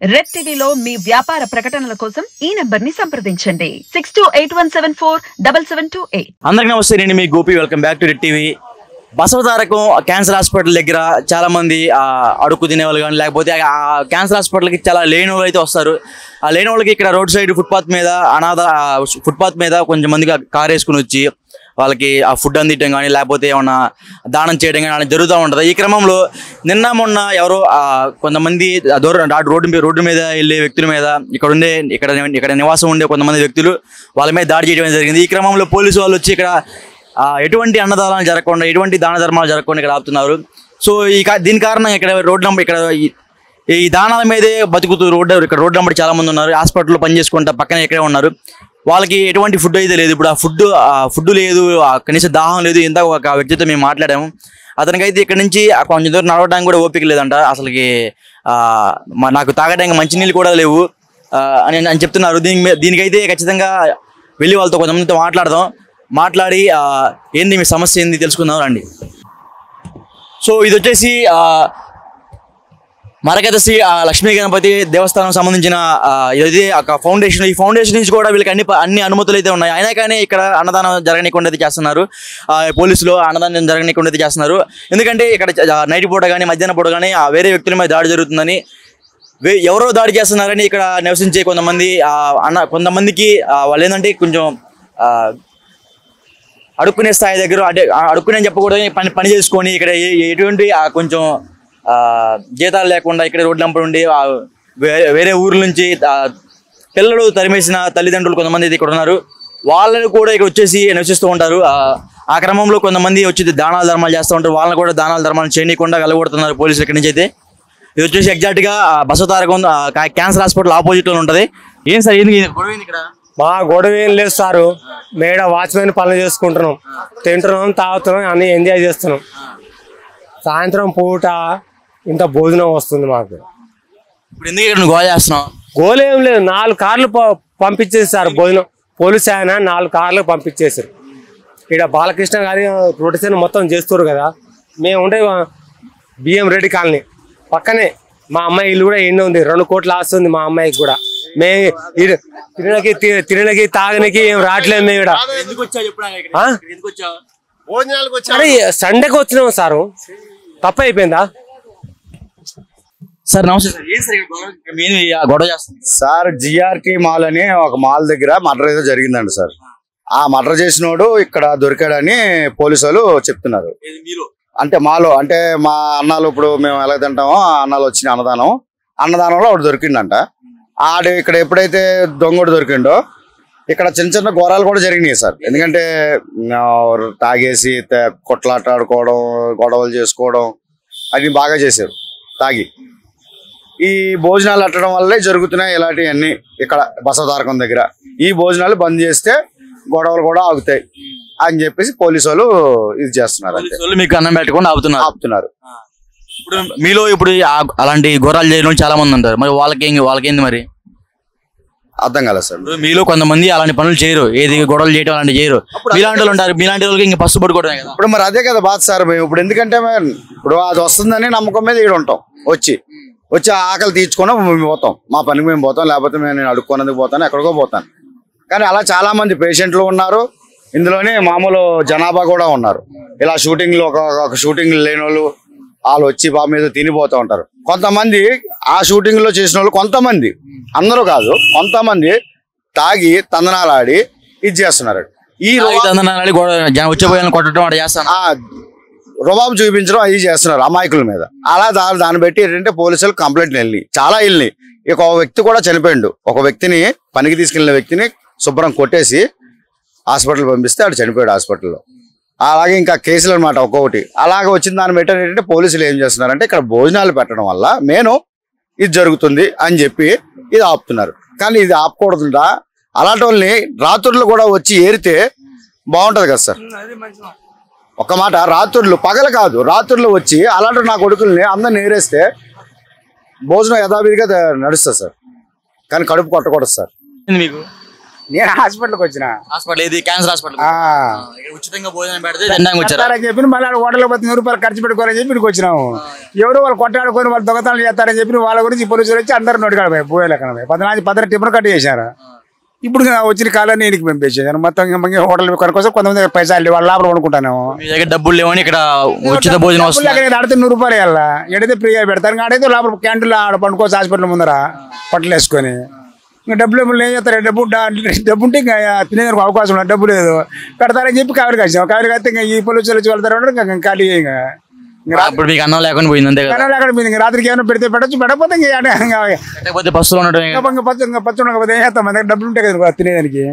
Red టీవీలో మీ వ్యాపార ప్రకటనల కోసం ఈ నంబర్ ని సంప్రదించండి 6281747728. అందరికీ నమస్తే, నేను మీ Gopi. Welcome back to red TV. Basavatarakam cancer hospital దగ్గర చాలా మంది అడుక్కు తినేవాళ్ళు కానీ, లేకపోతే ఆ క్యాన్సర్ హాస్పిటల్కి చాలా లేని వాళ్ళు అయితే వస్తారు. ఆ లేని వాళ్ళకి ఇక్కడ రోడ్ సైడ్ ఫుట్పాత్ మీద కొంచెం మందిగా కార్ వేసుకుని వచ్చి వాళ్ళకి ఆ ఫుడ్ అందించడం కానీ, లేకపోతే ఏమన్నా దానం చేయడం కానీ జరుగుతూ ఉంటుంది. ఈ క్రమంలో నిన్న మొన్న ఎవరో కొంతమంది రోడ్డు మీద వెళ్ళే వ్యక్తుల మీద ఇక్కడ నివాసం ఉండే కొంతమంది వ్యక్తులు వాళ్ళ మీద దాడి చేయడం జరిగింది. ఈ క్రమంలో పోలీసు వాళ్ళు వచ్చి ఇక్కడ ఎటువంటి అన్నదానాలు జరగకుండా, ఎటువంటి దాన ధర్మాలు జరగకుండా ఇక్కడ ఆపుతున్నారు. సో దీని కారణం ఇక్కడ ఈ దానాల మీదే బతుకుతూ రోడ్డు నెంబర్ చాలా మంది ఉన్నారు. హాస్పిటల్లో పనిచేసుకుంటా పక్కనే ఇక్కడే ఉన్నారు. వాళ్ళకి ఎటువంటి ఫుడ్ అయితే లేదు. ఇప్పుడు ఆ ఫుడ్ లేదు, కనీసం దాహం లేదు. ఇంత ఒక వ్యక్తితో మేము మాట్లాడాము. అతనికైతే ఇక్కడ నుంచి కొంచెం దూరం నడవడానికి కూడా ఓపిక లేదంట. అసలుకి నాకు తాగడానికి మంచినీళ్ళు కూడా లేవు అని చెప్తున్నారు. దీనికైతే ఖచ్చితంగా వెళ్ళి వాళ్ళతో కొంతమందితో మాట్లాడి ఏంది మీ సమస్య ఏంది తెలుసుకుందాం రండి. సో ఇది వచ్చేసి మరకత శ్రీ లక్ష్మీ గణపతి దేవస్థానం సంబంధించిన ఇది ఒక ఫౌండేషన్. ఈ ఫౌండేషన్ నుంచి కూడా వీళ్ళకి అన్ని అనుమతులు అయితే ఉన్నాయి. అయినా కానీ ఇక్కడ అన్నదానం జరగనీయకుండా అయితే చేస్తున్నారు. పోలీసులు అన్నదానం జరగనీయకుండా అయితే చేస్తున్నారు. ఎందుకంటే ఇక్కడ నైట్ పూట కానీ మధ్యాహ్నం పూట కానీ వేరే వ్యక్తుల మీద దాడి జరుగుతుందని, ఎవరో దాడి చేస్తున్నారని ఇక్కడ నివసించే కొంతమందికి వాళ్ళు ఏంటంటే కొంచెం అడుక్కునే స్థాయి దగ్గర, అంటే అడుక్కునే చెప్పకూడదు, పని చేసుకొని ఇక్కడ ఎటువంటి కొంచెం జీతాలు లేకుండా ఇక్కడ రోడ్ల వెంబడి ఉండి వేరే ఊర్ల నుంచి పిల్లలు తరిమేసిన తల్లిదండ్రులు కొంతమంది అయితే ఇక్కడ ఉన్నారు. వాళ్ళని కూడా ఇక్కడ వచ్చేసి నివసిస్తూ ఉంటారు. ఆ క్రమంలో కొంతమంది వచ్చి దానాల ధర్మాలు చేస్తూ ఉంటారు. వాళ్ళని కూడా దానాల ధర్మాలు చేయకుండా వెళ్ళగొడుతున్నారు పోలీసులు ఇక్కడి నుంచి అయితే. ఇది వచ్చేసి ఎగ్జాక్ట్గా బసవతారకం క్యాన్సర్ హాస్పిటల్ ఆపోజిట్లో ఉంటుంది. ఏం సార్ ఏంది గొడవ ఇక్కడ? మా గొడవ ఏం లేదు సారు. మేడ వాచ్మెన్ పనులు చేసుకుంటున్నాం, తింటున్నాం, తాగుతున్నాం, అన్ని ఎంజాయ్ చేస్తున్నాం. సాయంత్రం పూట ఇంత భోజనం వస్తుంది మాకు. ఇప్పుడు ఎందుకు ఇక్కడ గోల చేస్తున్నాం? గోలు ఏం లేదు, 4 కార్లు పంపించేసి సార్ భోజనం. పోలీసు ఆయన 4 కార్లు పంపించేసారు. ఇక్కడ బాలకృష్ణ గారి రొటేషన్ మొత్తం చేస్తారు కదా. మేము ఉండే బిఎం రెడ్డి కాలనీ పక్కనే. మా అమ్మాయి ఇల్లు కూడా ఎండ ఉంది, 2 కోట్లు ఆస్తుంది మా అమ్మాయికి కూడా. మేము తినడానికి తాగడానికి ఏం రావట్లేదు. మేము ఇక్కడ సండేకి వచ్చినాము సారు. తప్ప అయిపోయిందా సార్? నమస్తే సార్. సార్ జిఆర్టీ మాల్ అని ఒక మాల్ దగ్గర మర్డర్ ఏదో జరిగిందండి సార్. ఆ మర్డర్ చేసినోడు ఇక్కడ దొరికాడని పోలీసు వాళ్ళు చెప్తున్నారు. అంటే మాలో, అంటే మా అన్నాలు ఇప్పుడు మేము ఎలా తింటామో అన్నాలు వచ్చిన అన్నదానంలో ఒకటి దొరికిందంట. ఆడు ఇక్కడ ఎప్పుడైతే దొంగడు దొరికిండో ఇక్కడ చిన్న చిన్న ఘోరాలు కూడా జరిగినాయి సార్. ఎందుకంటే తాగేసి కొట్లాటాడుకోవడం, గొడవలు చేసుకోవడం అది బాగా చేశారు తాగి. ఈ భోజనాలు అట్టడం వల్లే జరుగుతున్నాయి ఇలాంటివన్నీ ఇక్కడ బసవతారకం దగ్గర. ఈ భోజనాలు బంద్ చేస్తే గొడవలు కూడా ఆగుతాయి అని చెప్పేసి పోలీసు వాళ్ళు ఇది చేస్తున్నారు. మీకు అన్నం పెట్టుకొని ఆపుతున్నారు. ఇప్పుడు మీలో అలాంటి ఘోరాలు చేయడం చాలా మంది ఉంటారు. మరి వాళ్ళకేంది మరి అర్థం కాలేదు సార్. మీలో కొంతమంది అలాంటి పనులు చేయరు, ఏది గొడవలు చేయడం అలాంటి చేయరు. మీలాంటి వాళ్ళు ఉంటారు. మీలాంటి వాళ్ళకి ఇంకా పస్తు పట్టుకోవడమే కదా. ఇప్పుడు మరి అదే కదా బాధ సార్. మేము ఇప్పుడు ఎందుకంటే ఇప్పుడు అది వస్తుందని నమ్మకం మీద ఇక్కడ ఉంటాం. వచ్చి ఆకలి తీర్చుకున్నా మేము పోతాం, మా పనికి మేము పోతాం. లేకపోతే నేను అడుక్కున్నది పోతాను, ఎక్కడికో పోతాను. కానీ అలా చాలా మంది పేషెంట్లు ఉన్నారు. ఇందులోనే మామూలు జనాభా కూడా ఉన్నారు. ఇలా షూటింగ్లు ఒక షూటింగ్ లేని వాళ్ళు వచ్చి బాబు మీద తినిపోతూ ఉంటారు. కొంతమంది ఆ షూటింగ్ లో చేసిన వాళ్ళు, కొంతమంది, అందరూ కాదు, కొంతమంది తాగి తందనాలాడి ఇది చేస్తున్నారు. ఈ రుబాబు చూపించడం అది చేస్తున్నారు అమాయకుల మీద. అలా దాన్ని బట్టి ఏంటంటే పోలీసులు కంప్లైంట్లు చాలా వెళ్ళి ఒక వ్యక్తి కూడా చనిపోయిండు. ఒక వ్యక్తిని పనికి తీసుకెళ్లిన వ్యక్తిని శుభ్రం కొట్టేసి హాస్పిటల్ పంపిస్తే ఆడు చనిపోయాడు హాస్పిటల్లో. అలాగే ఇంకా కేసులు అనమాట ఒక్కొక్కటి. అలాగే వచ్చిన దాన్ని బట్టి ఏంటంటే పోలీసులు ఏం చేస్తున్నారంటే ఇక్కడ భోజనాలు పెట్టడం వల్ల ఇది జరుగుతుంది అని చెప్పి ఇది ఆపుతున్నారు. కానీ ఇది ఆపకూడదుంటా. అలాంటి వాళ్ళని రాత్రులు కూడా వచ్చి ఏరితే బాగుంటది కదా సార్. ఒక మాట, రాత్రులు, పగలు కాదు, రాత్రులు వచ్చి అలాంటి నా కొడుకుల్ని అందరిని ఏరేస్తే భోజనం యథావిధిగా నడుస్తుంది సార్. కానీ కడుపు కొట్టకూడదు సార్. నేను హాస్పిటల్కి వచ్చిన. హాస్పిటల్ ఇది క్యాన్సర్ హాస్పిటల్. ఉచితంగా భోజనం పెడితే చెప్పి మళ్ళీ హోటల్లో 100 రూపాయలు ఖర్చు పెట్టుకోవాలని చెప్పి ఇక్కడికి వచ్చినాము. ఎవరు వాళ్ళు కొట్టాడుకొని వాళ్ళు దొంగతనాలు చేస్తారని చెప్పి వాళ్ళ గురించి పోలీసులు వచ్చి అందరూ నోటికాడిపోయి పోయేలెక్కన 14 టిఫిన్ కట్టి చేశారు. ఇప్పుడు వచ్చిన కాలాన్ని ఇంటికి పంపించేసాను. మొత్తం హోటల్ కొనుక్కోసం కొంతమంది పైసలు వాళ్ళ లోపల కొనుక్కుంటాను. డబ్బులు లేవని ఇక్కడ ఉచిత భోజనం ఆడితే 100 రూపాయలు వేయాల ఎడైతే ఫ్రీగా పెడతారు. ఆడైతే లోపల క్యాంటీన్లో ఆడ పండుకోవచ్చు హాస్పిటల్ ముందర పట్టలు వేసుకొని. ఇంకా డబ్బులు ఏం చేస్తారు? డబ్బు ఉంటే ఇంకా తినేందుకు అవకాశం ఉండదు, డబ్బు లేదు పెడతారని చెప్పి కావిరికి వచ్చాం. కావిరికి వస్తే ఇంకా ఈ పోలీసులు వచ్చి వెళ్తారు ఇంకా ఖాళీ. అన్నం లేకుండా పోయింది అంతే. అన్నం లేకుండా పోయింది. రాత్రికి ఏమైనా పెడితే పెట్టచ్చు, పెట్టకపోతే పస్తులు పచ్చకపోతే ఏం చేస్తాం? మన దగ్గర డబ్బులు ఉంటాయి కదా తినేదానికి.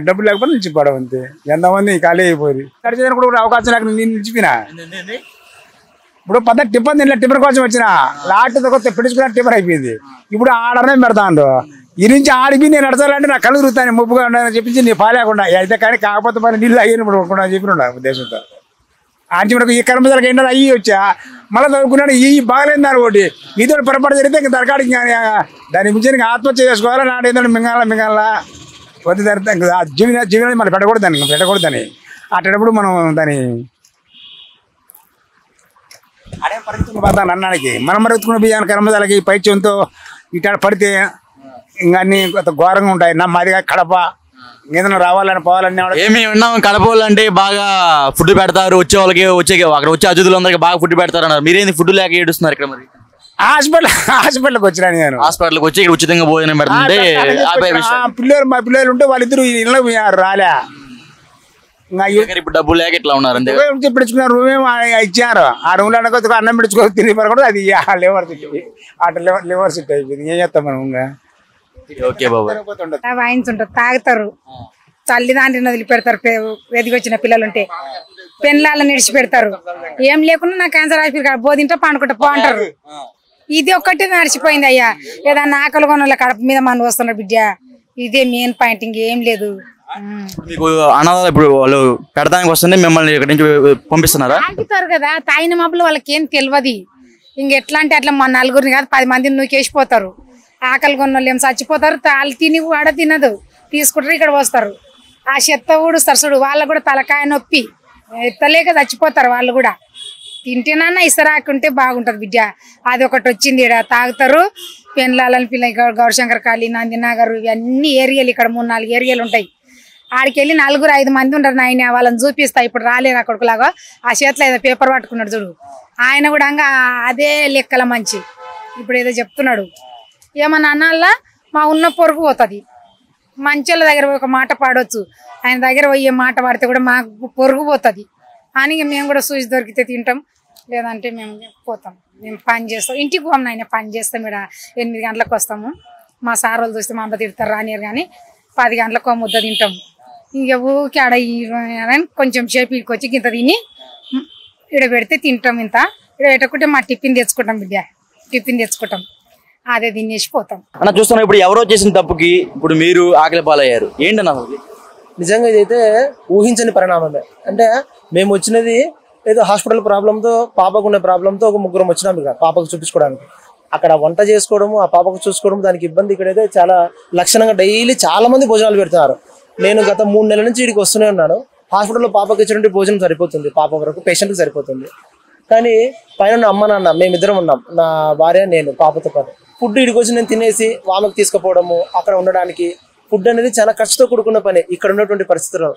డబ్బులు లేకపోతే నిలిచిపోవడం అంతే. ఎంతమంది ఖాళీ అయిపోయి నడిచేదానికి కూడా అవకాశం లేకుండా నేను నిలిచిపోయినా. ఇప్పుడు టిఫిన్ తినలే, టిఫిన్ కోసం వచ్చిన లాట్ పెట్టుకున్న టిఫిన్ అయిపోయింది. ఇప్పుడు ఆడనే పెడతాను. ఈ నుంచి ఆడిపి నేను నడచాలంటే నాకు కళ్ళు తిరుగుతాను, ముప్పుగా ఉండాలని చెప్పించి నీ పాలేకుండా అయితే కానీ కాకపోతే మరి నీళ్ళు అయ్యి చెప్పిన ఉద్దేశంతో. ఆంటీ ఈ కర్మజాలకు ఏంటో అయ్యి వచ్చా మళ్ళీ చదువుకున్నాడు. ఈ బాగలేదు దాని ఒకటి మీతో పొరపాటు జరిగితే ఇంకా దరకాడికి దాని మించి ఆత్మహత్య చేసుకోవాలా, నాడు ఏంటంటే మింగాల వద్దు జరిగితే ఇంకా జీవనం మళ్ళీ పెట్టకూడదని అట్టేటప్పుడు మనం దాని అడే పరిస్థితులు పడతాను అన్నానికి. మనం మరుగుతున్న బియ్యాన్ని కర్మజాలకి పైత్యంతో ఇట్లా పడితే ఇంకా అన్ని ఘోరంగా ఉంటాయి. మాదిగా కడప ఏదైనా రావాలని పోవాలని ఏమి ఉన్నాం. కడప వాళ్ళు అంటే బాగా ఫుడ్ పెడతారు, వచ్చే వాళ్ళకి అక్కడ వచ్చే అతిథులందరికీ బాగా ఫుడ్ పెడతారు అన్నారు. మీరేంది ఫుడ్ లేక ఏడుస్తున్నారు ఇక్కడ? మరి హాస్పిటల్కి వచ్చినా నేను. హాస్పిటల్కి వచ్చి ఇక్కడ ఉచితంగా భోజనం పెడుతుంటే మా పిల్లలు ఉంటే వాళ్ళిద్దరు ఇళ్ళ పోయారు రాలే. ఇప్పుడు డబ్బులు లేక ఇట్లా ఉన్నారు అంతే. పెట్టుకున్నారు రూమ్ ఇచ్చారు. ఆ రూమ్ లో అన్నం పెట్టుకోవచ్చు తిని కూడా అది లేవర్ సిట్ లివర్ సిట్ అయిపోయింది. ఏం చేస్తాం మనం? వాయించుంటారు, తాగుతారు, తల్లిదండ్రిని వదిలిపెడతారు. ఎదిగొచ్చిన పిల్లలు ఉంటే పెళ్ళాలను నిడిచి పెడతారు. ఏం లేకుండా నా క్యాన్సర్ హాస్పిటల్ బోధింటా పండుకుంటా పో అంటారు. ఇది ఒక్కటి నడిచిపోయింది అయ్యా. ఏదన్నా ఆకలి కొన కడప మీద మన వస్తున్నారు బిడ్డ. ఇదే మెయిన్ పాయింట్, ఇంకేం లేదు. మీకు అనాథాలు ఇప్పుడు వాళ్ళు పెడతానికి వస్తుంటే మిమ్మల్ని ఇక్కడ నుంచి పంపిస్తున్నారా? తాగుతారు కదా, తాగిన మబ్బులు వాళ్ళకి ఏం తెలియదు. ఇంకెట్లా అంటే అట్లా మా నలుగురిని కాదు 10 మందిని నూకేసిపోతారు. ఆకలి కొన్న వాళ్ళు ఏం చచ్చిపోతారు. వాళ్ళు తిని వాడ తినదు, తీసుకుంటారు ఇక్కడ వస్తారు. ఆ చెత్త ఊడుస్తారు చూడు, వాళ్ళకు కూడా తలకాయ నొప్పి ఎత్తలేక చచ్చిపోతారు. వాళ్ళు కూడా తింటేనన్నా ఇస్తరాకుంటే బాగుంటది బిడ్డ. అది ఒకటి వచ్చింది. ఇక్కడ తాగుతారు. పెళ్ళాలని పిల్ల గౌరశంకర్ కాళీ, నందినగర్, ఇవన్నీ ఏరియాలు ఇక్కడ 3-4 ఏరియాలు ఉంటాయి. ఆడికి వెళ్ళి 4-5 మంది ఉంటారు. నాయన వాళ్ళని చూపిస్తా. ఇప్పుడు రాలేరు అక్కడిలాగా. ఆ చేతిలో ఏదో పేపర్ పట్టుకున్నాడు చూడు, ఆయన కూడా అదే లెక్కల మంచి. ఇప్పుడు ఏదో చెప్తున్నాడు. ఏమన్నా అనాలా మా ఉన్న పొరుగు పోతుంది. మంచోళ్ళ దగ్గర ఒక మాట పాడవచ్చు, ఆయన దగ్గర పోయే మాట పాడితే కూడా మాకు పొరుగు పోతుంది అని మేము కూడా చూసి దొరికితే తింటాం, లేదంటే మేము పోతాం. మేము పని చేస్తాం, ఇంటికి పోం నాయన, పని చేస్తాం. ఇక్కడ 8 గంటలకు వస్తాము. మా సార్ వాళ్ళు చూస్తే మా అమ్మ తిడతారు రానియరు, కానీ 10 గంటలకు ముద్ద తింటాం. ఇంక ఊరికి ఆడ కొంచెం సేపు ఇక్కడికి వచ్చి ఇంత తిని ఇక్కడ పెడితే తింటాం. ఇంత ఇక్కడ పెట్టకుంటే మా టిఫిన్ తెచ్చుకుంటాం బిడ్డ, టిఫిన్ తెచ్చుకుంటాం, అదే తినేసి పోతాం. అన్న చూస్తున్నాం ఇప్పుడు ఎవరో చేసిన తప్పుకి ఇప్పుడు మీరు ఆకలి పాలయ్యారు. ఏంటన్నా నిజంగా ఇదైతే ఊహించని పరిణామమే. అంటే మేము వచ్చినది ఏదో హాస్పిటల్ ప్రాబ్లంతో, పాపకు ఉన్న ప్రాబ్లంతో ఒక 3 వచ్చినాం ఇక పాపకు చూపించుకోవడానికి. అక్కడ వంట చేసుకోవడము, ఆ పాపకు చూసుకోవడం దానికి ఇబ్బంది. ఇక్కడైతే చాలా లక్షణంగా డైలీ చాలా మంది భోజనాలు పెడతారు. నేను గత 3 నెలల నుంచి ఇక్కడికి వస్తూనే ఉన్నాను. హాస్పిటల్లో పాపకు ఇచ్చినట్టు భోజనం సరిపోతుంది, పాప వరకు పేషెంట్కి సరిపోతుంది. కానీ పైన అమ్మ నాన్న మేమిద్దరం ఉన్నాం, నా భార్య నేను పాపతో పాటు. ఫుడ్ ఇక్కడికి వచ్చి నేను తినేసి వామకు తీసుకుపోవడము, అక్కడ ఉండడానికి ఫుడ్ అనేది చాలా ఖర్చుతో కూడుకున్న పని ఇక్కడ ఉన్నటువంటి పరిస్థితుల్లో.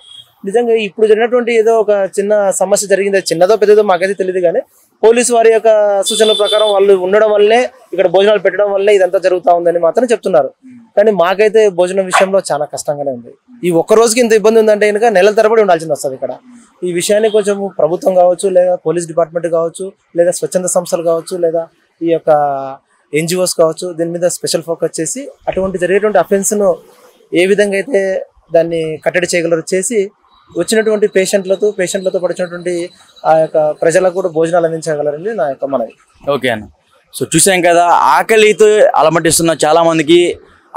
నిజంగా ఇప్పుడు జరిగినటువంటి ఏదో ఒక చిన్న సమస్య జరిగింది, చిన్నదో పెద్దదో మాకైతే తెలియదు, కానీ పోలీసు వారి యొక్క సూచనల ప్రకారం వాళ్ళు ఉండడం వల్లే, ఇక్కడ భోజనాలు పెట్టడం వల్లే ఇదంతా జరుగుతూ ఉందని మాత్రం చెప్తున్నారు. కానీ మాకైతే భోజనం విషయంలో చాలా కష్టంగానే ఉంది. ఈ ఒక్క రోజుకి ఇంత ఇబ్బంది ఉందంటే కనుక నెలల తరబడి ఉండాల్సింది వస్తుంది ఇక్కడ. ఈ విషయాన్ని కొంచెం ప్రభుత్వం కావచ్చు, లేదా పోలీస్ డిపార్ట్మెంట్ కావచ్చు, లేదా స్వచ్ఛంద సంస్థలు కావచ్చు, లేదా ఈ యొక్క NGOs కావచ్చు, దీని మీద స్పెషల్ ఫోకస్ చేసి అటువంటి జరిగేటువంటి అఫెన్స్ను ఏ విధంగా అయితే దాన్ని కట్టడి చేయగలరు చేసి వచ్చినటువంటి పేషెంట్లతో పడిచినటువంటి ఆ యొక్క ప్రజలకు కూడా భోజనాలు అందించగలరని నా యొక్క మనవి. ఓకే అన్న. సో చూసాం కదా, ఆకలితో అలమటిస్తున్న చాలా మందికి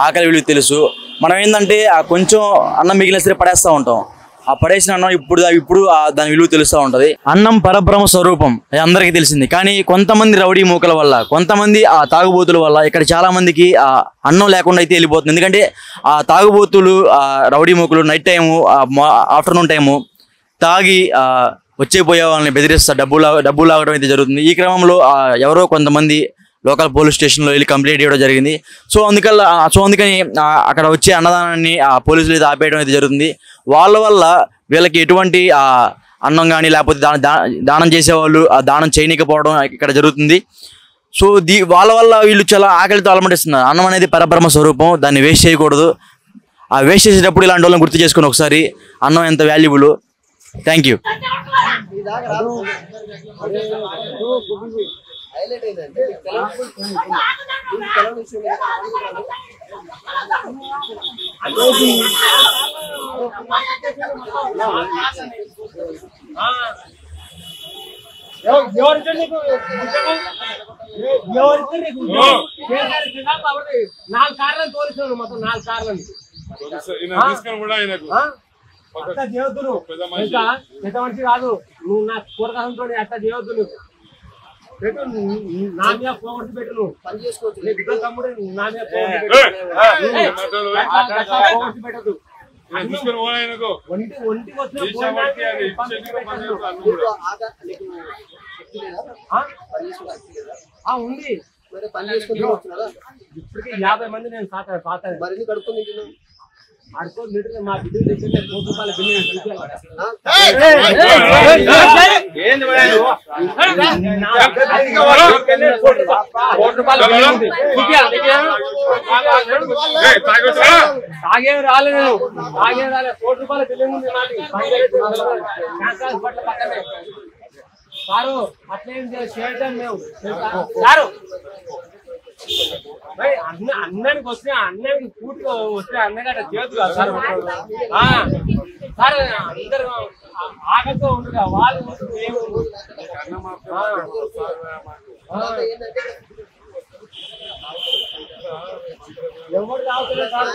ఆకలి విలువ తెలుసు. మనం ఏంటంటే ఆ కొంచెం అన్నం మిగిలిన సరే పడేస్తూ ఉంటాం. ఆ పడేసిన అన్నం ఇప్పుడు దాని విలువ తెలుస్తూ ఉంటది. అన్నం పరబ్రహ్మ స్వరూపం అందరికీ తెలిసింది. కానీ కొంతమంది రౌడీ మూకల వల్ల, కొంతమంది ఆ తాగుబోతుల వల్ల ఇక్కడ చాలా మందికి ఆ అన్నం లేకుండా అయితే వెళ్ళిపోతుంది. ఎందుకంటే ఆ తాగుబోతులు, ఆ రౌడీ మూకలు నైట్ టైము, ఆఫ్టర్నూన్ టైము తాగి వచ్చేపోయే వాళ్ళని బెదిరిస్తారు, డబ్బులు లాగడం అయితే జరుగుతుంది. ఈ క్రమంలో ఎవరో కొంతమంది లోకల్ పోలీస్ స్టేషన్లో వెళ్ళి కంప్లైంట్ ఇవ్వడం జరిగింది. అందుకని అక్కడ వచ్చే అన్నదానాన్ని పోలీసులు అయితే ఆపేయడం అయితే జరుగుతుంది. వాళ్ళ వల్ల వీళ్ళకి ఎటువంటి అన్నం కానీ లేకపోతే దానం చేసేవాళ్ళు దానం చేయనీకపోవడం ఇక్కడ జరుగుతుంది. సో వాళ్ళ వల్ల వీళ్ళు చాలా ఆకలితో అలమటిస్తున్నారు. అన్నం అనేది పరబ్రహ్మ స్వరూపం, దాన్ని వేస్ట్ చేయకూడదు. ఆ వేస్ట్ చేసేటప్పుడు ఇలాంటి వాళ్ళని గుర్తు చేసుకుని ఒకసారి అన్నం ఎంత వాల్యుబుల్. Thank you. అట్లా చేయొద్దు నువ్వు, పెద్ద మనిషి కాదు నువ్వు. నా కూరగాయలతో అట్లా చేయొద్దు నువ్వు. పెట్టు నా మీద పోగొట్టి పెట్టు. నువ్వు పని చేసుకోవచ్చు తమ్ముడు. నా మీద పోగొట్టి పెట్టదు. ఒంటికి వచ్చిన ఉంది. ఇప్పటికి 50 మంది నేను కడుక్కొని అడుకో లీటర్ మా బిడ్డలు తెచ్చింటే ₹100 బిల్లు తాగే రాలేదు. ₹100 బిల్లు ఉంది పక్కనే. సారు అట్లేం చేయటం మేము సారు. అన్నానికి వస్తే అన్నానికి పూర్తిగా వస్తే అన్నగట్ట చేయొద్దు కదా సార్. సార్ అందరు ఆకలితో ఉండగా వాళ్ళు ఎవరు రావుతున్నారు సార్.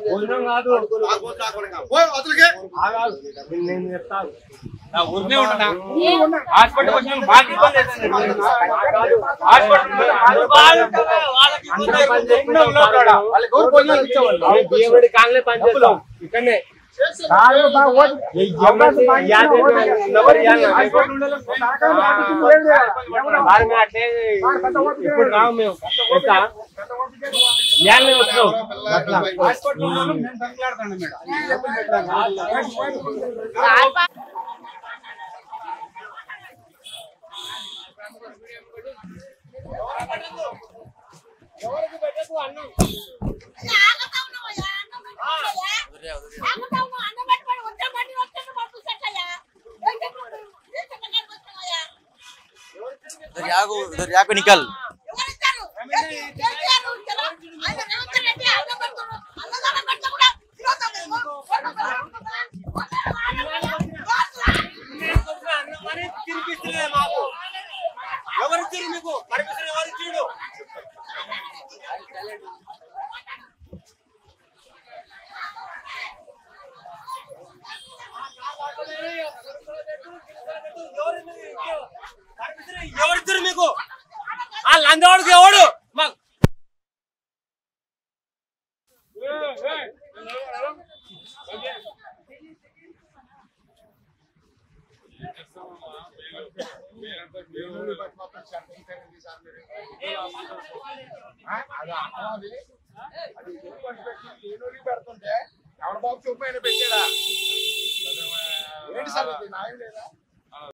భోజనం కాదు నేను చెప్తాను. హాస్పిటల్ వచ్చిన కాంగ్లే పని చేస్తాం ఇక్కడనే. ఇప్పుడు రావు మేము ఎవరికి పెట్టకు అన్నం. याको निकल ఎవరిద్దరు మీకు ఆ లంగవాడికి ఎవడు మాకు పెడుతుంటే ఎవరి బాబు చూపు ఆయన పెట్టాడా ఏంటి సార్ నాయం లేదా?